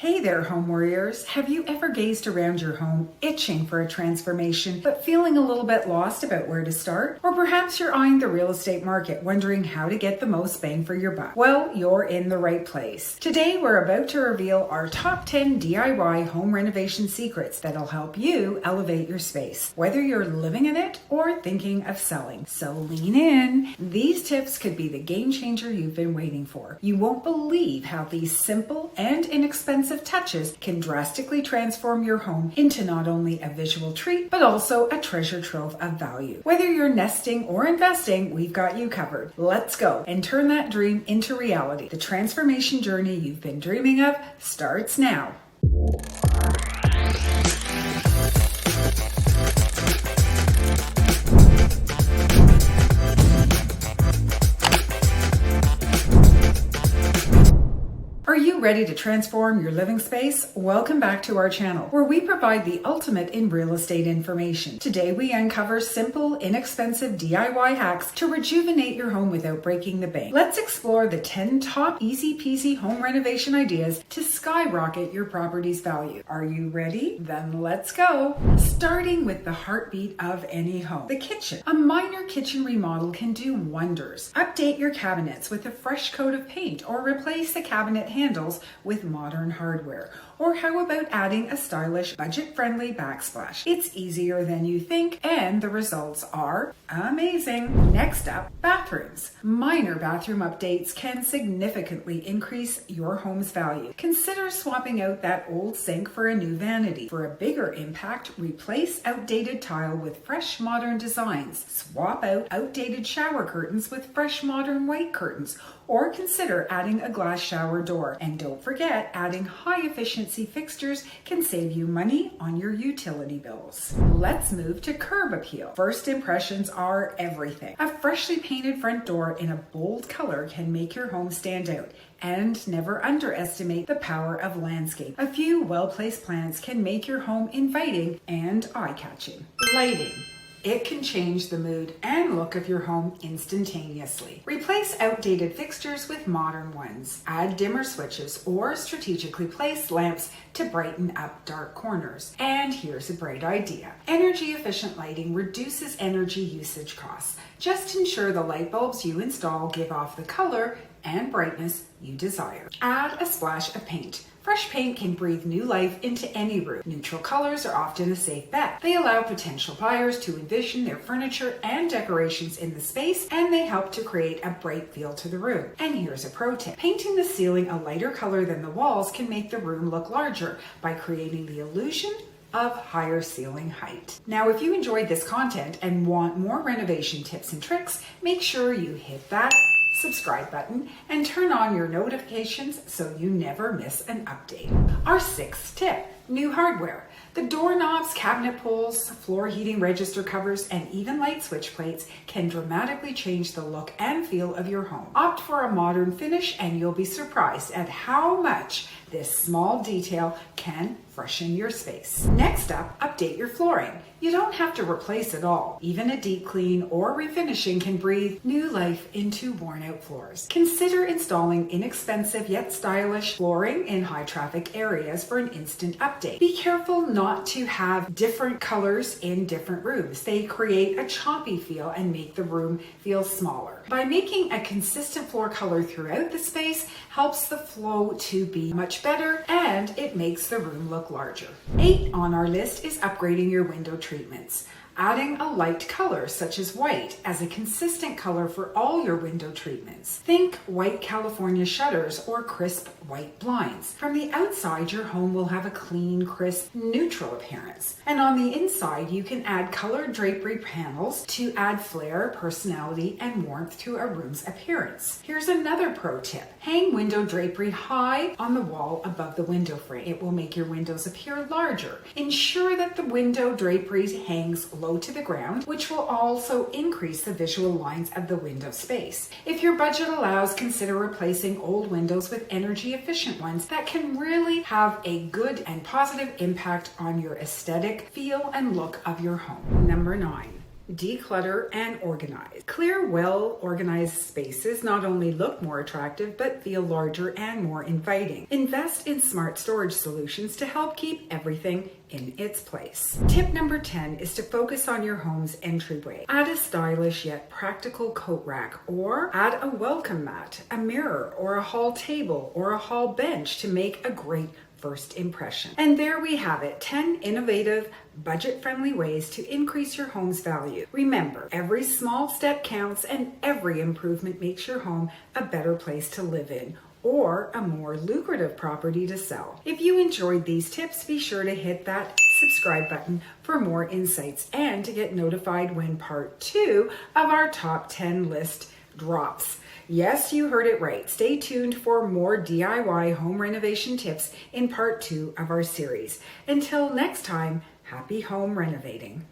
Hey there, home warriors. Have you ever gazed around your home, itching for a transformation, but feeling a little bit lost about where to start? Or perhaps you're eyeing the real estate market, wondering how to get the most bang for your buck. Well, you're in the right place. Today, we're about to reveal our top 10 DIY home renovation secrets that'll help you elevate your space, whether you're living in it or thinking of selling. So lean in. These tips could be the game changer you've been waiting for. You won't believe how these simple and inexpensive touches can drastically transform your home into not only a visual treat, but also a treasure trove of value. Whether you're nesting or investing, we've got you covered. Let's go and turn that dream into reality. The transformation journey you've been dreaming of starts now. Are you ready to transform your living space? Welcome back to our channel, where we provide the ultimate in real estate information. Today we uncover simple, inexpensive DIY hacks to rejuvenate your home without breaking the bank. Let's explore the 10 top easy peasy home renovation ideas to skyrocket your property's value. Are you ready? Then let's go. Starting with the heartbeat of any home, the kitchen. A minor kitchen remodel can do wonders. Update your cabinets with a fresh coat of paint, or replace the cabinet handles with modern hardware. Or how about adding a stylish, budget-friendly backsplash? It's easier than you think, and the results are amazing. Next up, bathrooms. Minor bathroom updates can significantly increase your home's value. Consider swapping out that old sink for a new vanity. For a bigger impact, replace outdated tile with fresh modern designs. Swap out outdated shower curtains with fresh modern white curtains. Or consider adding a glass shower door. And don't forget, adding high efficiency fixtures can save you money on your utility bills. Let's move to curb appeal. First impressions are everything. A freshly painted front door in a bold color can make your home stand out. And never underestimate the power of landscape. A few well-placed plants can make your home inviting and eye-catching. Lighting. It can change the mood and look of your home instantaneously. Replace outdated fixtures with modern ones. Add dimmer switches or strategically placed lamps to brighten up dark corners. And here's a bright idea. Energy efficient lighting reduces energy usage costs. Just ensure the light bulbs you install give off the color and brightness you desire. Add a splash of paint. Fresh paint can breathe new life into any room. Neutral colors are often a safe bet. They allow potential buyers to envision their furniture and decorations in the space, and they help to create a bright feel to the room. And here's a pro tip. Painting the ceiling a lighter color than the walls can make the room look larger by creating the illusion of higher ceiling height. Now, if you enjoyed this content and want more renovation tips and tricks, make sure you hit that subscribe button and turn on your notifications so you never miss an update. Our sixth tip, new hardware. The doorknobs, cabinet pulls, floor heating register covers, and even light switch plates can dramatically change the look and feel of your home. Opt for a modern finish and you'll be surprised at how much this small detail can freshen your space. Next up, update your flooring. You don't have to replace it all. Even a deep clean or refinishing can breathe new life into worn out floors. Consider installing inexpensive yet stylish flooring in high traffic areas for an instant update. Be careful not to have different colors in different rooms. They create a choppy feel and make the room feel smaller. By making a consistent floor color throughout the space helps the flow to be much better, and it makes the room look larger. 8 on our list is upgrading your window treatments. Adding a light color such as white as a consistent color for all your window treatments. Think white California shutters or crisp white blinds. From the outside, your home will have a clean, crisp, neutral appearance. And on the inside, you can add colored drapery panels to add flair, personality, and warmth to a room's appearance. Here's another pro tip. Hang window drapery high on the wall above the window frame. It will make your windows appear larger. Ensure that the window drapery hangs low to the ground, which will also increase the visual lines of the window space. If your budget allows, consider replacing old windows with energy efficient ones that can really have a good and positive impact on your aesthetic feel and look of your home. Number 9. declutter, and organize. Clear, well-organized spaces not only look more attractive, but feel larger and more inviting. Invest in smart storage solutions to help keep everything in its place. Tip number 10 is to focus on your home's entryway. Add a stylish yet practical coat rack, or add a welcome mat, a mirror, or a hall table, or a hall bench to make a great first impression. And there we have it, 10 innovative, budget-friendly ways to increase your home's value. Remember, every small step counts and every improvement makes your home a better place to live in, or a more lucrative property to sell. If you enjoyed these tips, be sure to hit that subscribe button for more insights and to get notified when part 2 of our top 10 list drops. Yes, you heard it right. Stay tuned for more DIY home renovation tips in part 2 of our series. Until next time, happy home renovating.